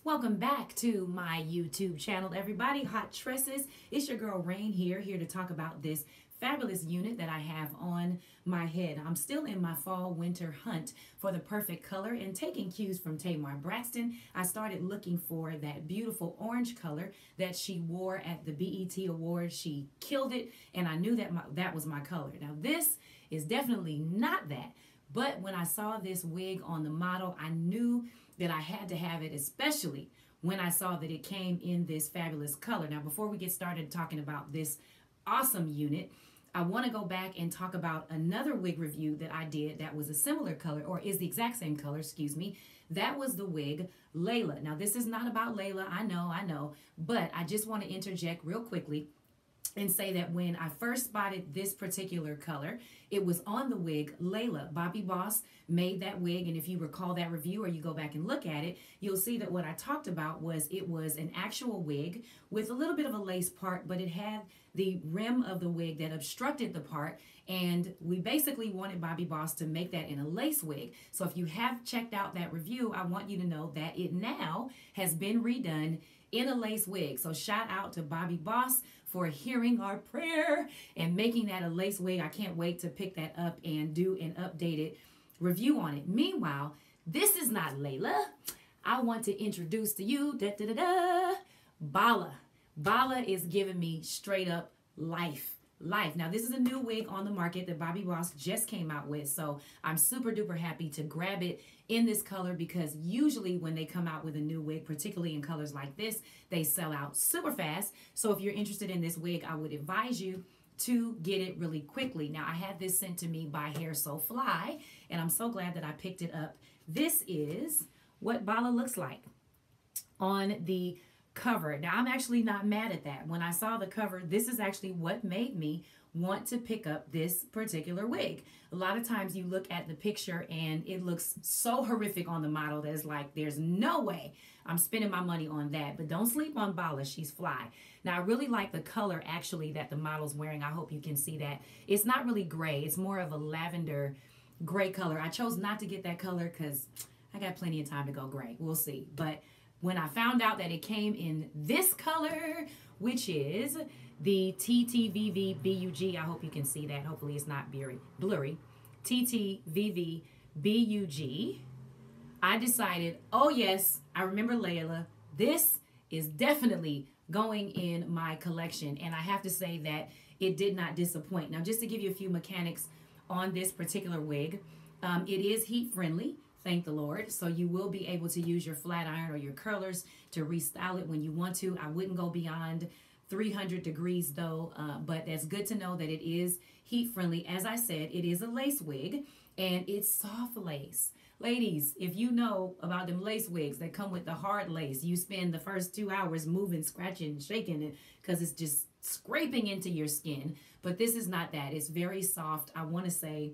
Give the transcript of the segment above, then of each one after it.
Welcome back to my YouTube channel, everybody. Hot Tresses. It's your girl Rain here to talk about this fabulous unit that I have on my head. I'm still in my fall winter hunt for the perfect color, and taking cues from Tamar Braxton, I started looking for that beautiful orange color that she wore at the BET Awards. She killed it, and I knew that that was my color. Now this is definitely not that, but when I saw this wig on the model, I knew that I had to have it, especially when I saw that it came in this fabulous color. Now, before we get started talking about this awesome unit, I want to go back and talk about another wig review that I did that was a similar color, or is the exact same color, excuse me. That was the wig Layla. Now, this is not about Layla, I know, but I just want to interject real quickly and say that when I first spotted this particular color, it was on the wig Layla. Bobbi Boss made that wig, and if you recall that review or you go back and look at it, you'll see that what I talked about was it was an actual wig with a little bit of a lace part, but it had the rim of the wig that obstructed the part, and we basically wanted Bobbi Boss to make that in a lace wig. So if you have checked out that review, I want you to know that it now has been redone in a lace wig. So shout out to Bobbi Boss for hearing our prayer and making that a lace wig. I can't wait to pick that up and do an updated review on it. Meanwhile, this is not Layla. I want to introduce to you Bala. Bala is giving me straight up life. Now, this is a new wig on the market that Bobbi Boss just came out with, so I'm super duper happy to grab it in this color, because usually when they come out with a new wig, particularly in colors like this, they sell out super fast. So if you're interested in this wig, I would advise you to get it really quickly. Now, I had this sent to me by Hair So Fly, and I'm so glad that I picked it up. This is what Bala looks like on the cover. Now, I'm actually not mad at that. When I saw the cover, this is actually what made me want to pick up this particular wig. A lot of times you look at the picture and it looks so horrific on the model that it's like, there's no way I'm spending my money on that. But don't sleep on Bala, she's fly. Now, I really like the color actually that the model's wearing. I hope you can see that. It's not really gray. It's more of a lavender gray color. I chose not to get that color because I got plenty of time to go gray. We'll see. But when I found out that it came in this color, which is the TTVVBUG, I hope you can see that. Hopefully it's not blurry. TTVVBUG. I decided, oh yes, I remember Layla. This is definitely going in my collection. And I have to say that it did not disappoint. Now, just to give you a few mechanics on this particular wig, it is heat friendly. Thank the Lord. So you will be able to use your flat iron or your curlers to restyle it when you want to. I wouldn't go beyond 300 degrees though, but that's good to know that it is heat friendly. As I said, it is a lace wig and it's soft lace. Ladies, if you know about them lace wigs that come with the hard lace, you spend the first 2 hours moving, scratching, shaking it because it's just scraping into your skin. But this is not that. It's very soft. I want to say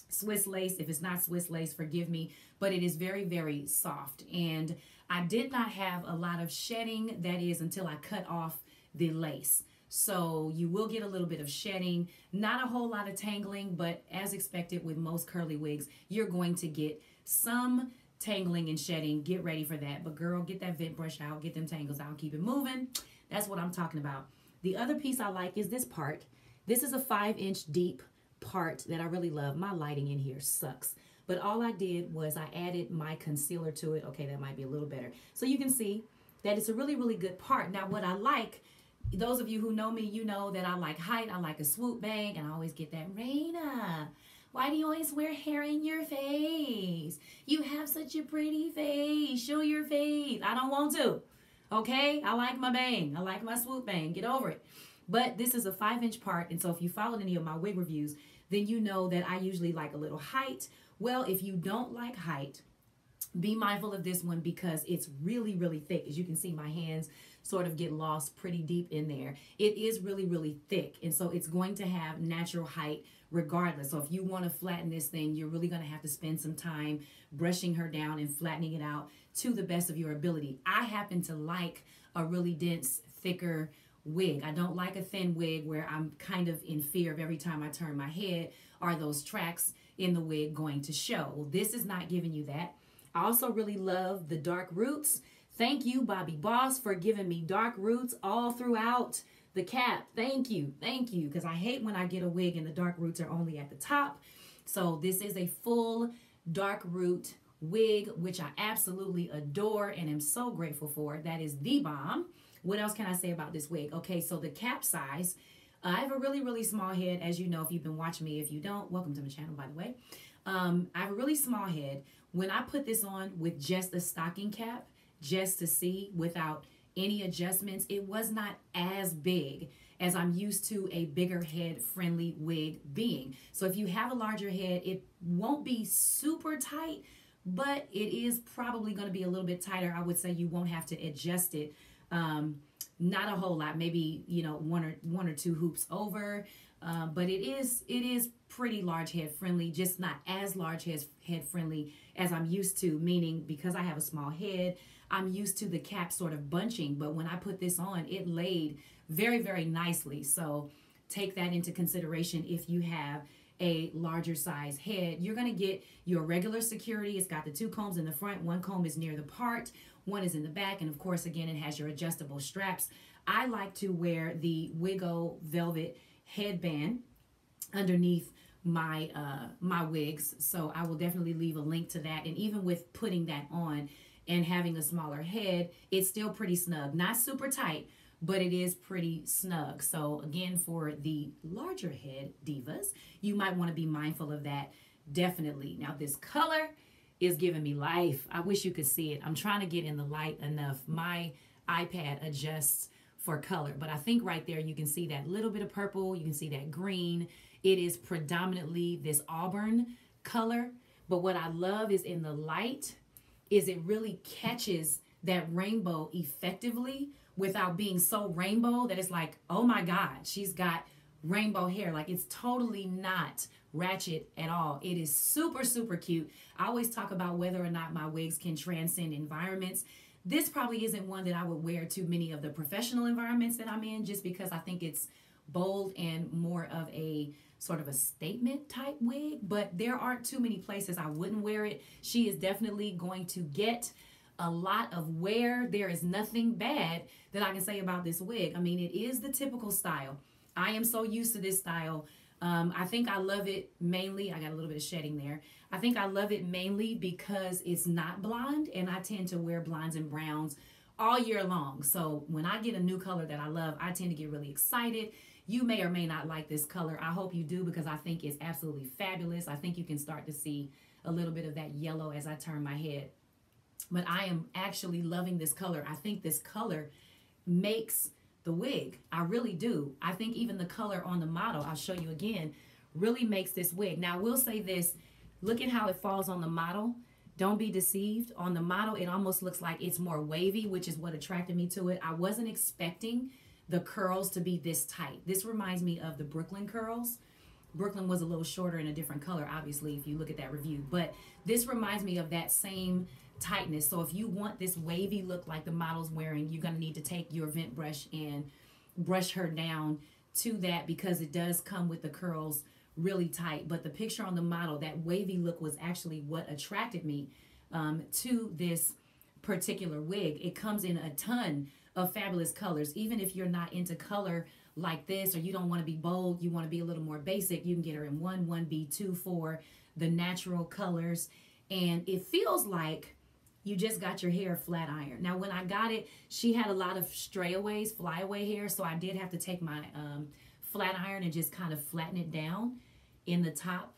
Swiss lace. If it's not Swiss lace, forgive me, but it is very, very soft. And I did not have a lot of shedding, that is, until I cut off the lace. So you will get a little bit of shedding, not a whole lot of tangling, but as expected with most curly wigs, you're going to get some tangling and shedding. Get ready for that. But girl, get that vent brush out, get them tangles out, keep it moving. That's what I'm talking about. The other piece I like is this part. This is a 5-inch deep part that I really love. My lighting in here sucks, but all I did was I added my concealer to it. Okay, that might be a little better. So you can see that it's a really, really good part. Now, what I like, those of you who know me, you know that I like height. I like a swoop bang, and I always get that, Raina, why do you always wear hair in your face? You have such a pretty face. Show your face. I don't want to. Okay, I like my bang. I like my swoop bang. Get over it. But this is a 5-inch part, and so if you followed any of my wig reviews, then you know that I usually like a little height. Well, if you don't like height, be mindful of this one because it's really, really thick. As you can see, my hands sort of get lost pretty deep in there. It is really, really thick. And so it's going to have natural height regardless. So if you want to flatten this thing, you're really going to have to spend some time brushing her down and flattening it out to the best of your ability. I happen to like a really dense, thicker wig. I don't like a thin wig where I'm kind of in fear of every time I turn my head, are those tracks in the wig going to show? Well, this is not giving you that. I also really love the dark roots. Thank you, Bobbi Boss, for giving me dark roots all throughout the cap. Thank you, because I hate when I get a wig and the dark roots are only at the top. So this is a full dark root wig, which I absolutely adore and am so grateful for. That is the bomb. What else can I say about this wig? Okay, so the cap size, I have a really, really small head, as you know, if you've been watching me. If you don't, welcome to my channel, by the way. I have a really small head. When I put this on with just the stocking cap, just to see without any adjustments, it was not as big as I'm used to a bigger head friendly wig being. So if you have a larger head, it won't be super tight, but it is probably going to be a little bit tighter. I would say you won't have to adjust it. Not a whole lot, maybe, you know, one or two hoops over, but it is pretty large head friendly, just not as large head friendly as I'm used to, meaning because I have a small head, I'm used to the cap sort of bunching, but when I put this on, it laid very, very nicely. So take that into consideration if you have a larger size head. You're going to get your regular security. It's got the 2 combs in the front. 1 comb is near the part. 1 is in the back. And of course, again, it has your adjustable straps. I like to wear the Wiggo velvet headband underneath my my wigs. So I will definitely leave a link to that. And even with putting that on and having a smaller head, it's still pretty snug. Not super tight, but it is pretty snug. So again, for the larger head divas, you might want to be mindful of that, definitely. Now this color is giving me life. I wish you could see it. I'm trying to get in the light enough. My iPad adjusts for color, but I think right there you can see that little bit of purple, you can see that green. It is predominantly this auburn color, but what I love is in the light is it really catches that rainbow effectively without being so rainbow that it's like, oh my God, she's got rainbow hair. Like, it's totally not ratchet at all. It is super, super cute. I always talk about whether or not my wigs can transcend environments. This probably isn't one that I would wear to many of the professional environments that I'm in, just because I think it's bold and more of a sort of a statement type wig, but there aren't too many places I wouldn't wear it. She is definitely going to get a lot of wear. There is nothing bad that I can say about this wig. I mean, it is the typical style. I am so used to this style. I think I love it mainly. I got a little bit of shedding there. I think I love it mainly because it's not blonde, and I tend to wear blondes and browns all year long. So when I get a new color that I love, I tend to get really excited. You may or may not like this color. I hope you do, because I think it's absolutely fabulous. I think you can start to see a little bit of that yellow as I turn my head. But I am actually loving this color. I think this color makes the wig. I really do. I think even the color on the model, I'll show you again, really makes this wig. Now, I will say this. Look at how it falls on the model. Don't be deceived. On the model, it almost looks like it's more wavy, which is what attracted me to it. I wasn't expecting the curls to be this tight. This reminds me of the Brooklyn curls. Brooklyn was a little shorter in a different color, obviously, if you look at that review. But this reminds me of that same tightness. So if you want this wavy look like the model's wearing, you're going to need to take your vent brush and brush her down to that, because it does come with the curls really tight. But the picture on the model, that wavy look was actually what attracted me to this particular wig. It comes in a ton of fabulous colors. Even if you're not into color like this, or you don't want to be bold, you want to be a little more basic, you can get her in 1, 1B, 2, 4, the natural colors. And it feels like you just got your hair flat iron. Now, when I got it, she had a lot of strayaways, flyaway hair, so I did have to take my flat iron and just kind of flatten it down in the top,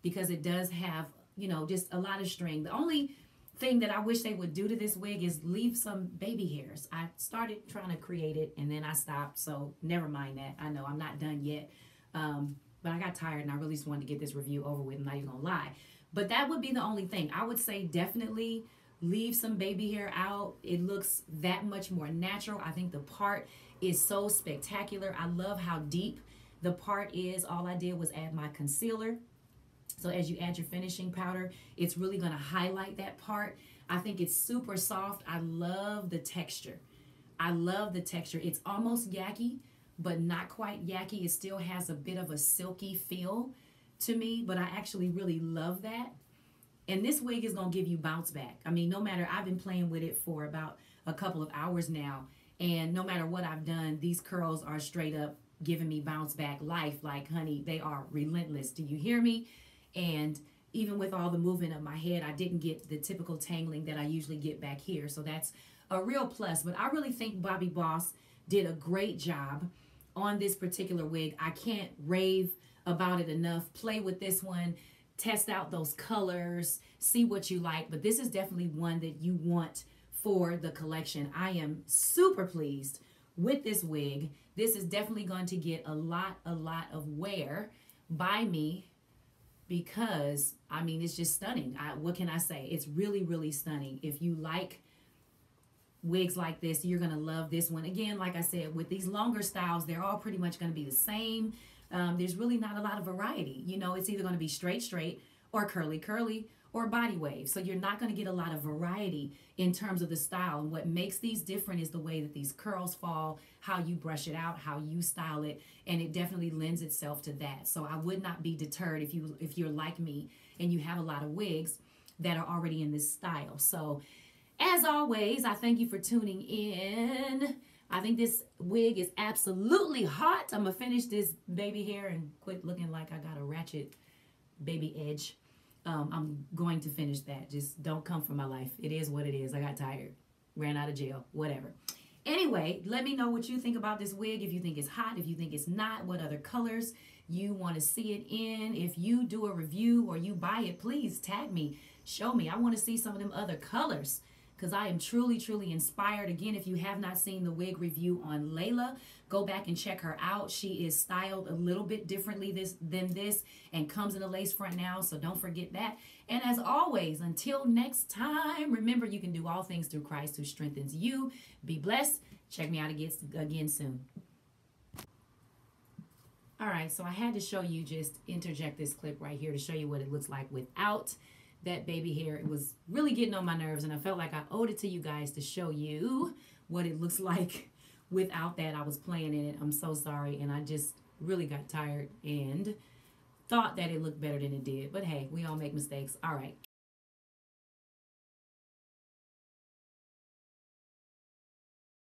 because it does have, you know, just a lot of string. The only thing that I wish they would do to this wig is leave some baby hairs. I started trying to create it and then I stopped, so never mind that. I know I'm not done yet, but I got tired and I really just wanted to get this review over with. I'm not even gonna lie, but that would be the only thing. I would say definitely leave some baby hair out. It looks that much more natural. I think the part is so spectacular. I love how deep the part is. All I did was add my concealer. So as you add your finishing powder, it's really going to highlight that part. I think it's super soft. I love the texture. I love the texture. It's almost Yaki, but not quite Yaki. It still has a bit of a silky feel to me, but I actually really love that. And this wig is going to give you bounce back. I mean, no matter, I've been playing with it for about a couple of hours now, and no matter what I've done, these curls are straight up giving me bounce back life. Like, honey, they are relentless. Do you hear me? And even with all the movement of my head, I didn't get the typical tangling that I usually get back here. So that's a real plus. But I really think Bobbi Boss did a great job on this particular wig. I can't rave about it enough. Play with this one. Test out those colors. See what you like. But this is definitely one that you want for the collection. I am super pleased with this wig. This is definitely going to get a lot of wear by me, because, I mean, it's just stunning. What can I say? It's really stunning. If you like wigs like this, you're going to love this one. Again, like I said, with these longer styles, they're all pretty much going to be the same. There's really not a lot of variety. You know, it's either going to be straight, or curly, or body wave. So you're not going to get a lot of variety in terms of the style. And what makes these different is the way that these curls fall, how you brush it out, how you style it, and it definitely lends itself to that. So I would not be deterred if you're like me and you have a lot of wigs that are already in this style. So as always, I thank you for tuning in. I think this wig is absolutely hot. I'm going to finish this baby hair and quit looking like I got a ratchet baby edge. I'm going to finish that. Just don't come for my life. It is what it is. I got tired. Ran out of jail. Whatever. Anyway, let me know what you think about this wig. If you think it's hot, if you think it's not, what other colors you want to see it in. If you do a review or you buy it, please tag me. Show me. I want to see some of them other colors, because I am truly inspired. Again, if you have not seen the wig review on Layla, go back and check her out. She is styled a little bit differently than this and comes in a lace front now, so don't forget that. And as always, until next time, remember you can do all things through Christ who strengthens you. Be blessed. Check me out again soon. All right, so I had to show you, just interject this clip right here to show you what it looks like without that baby hair. It was really getting on my nerves, and I felt like I owed it to you guys to show you what it looks like without that. I was playing in it. I'm so sorry, and I just really got tired and thought that it looked better than it did. But hey, we all make mistakes. All right.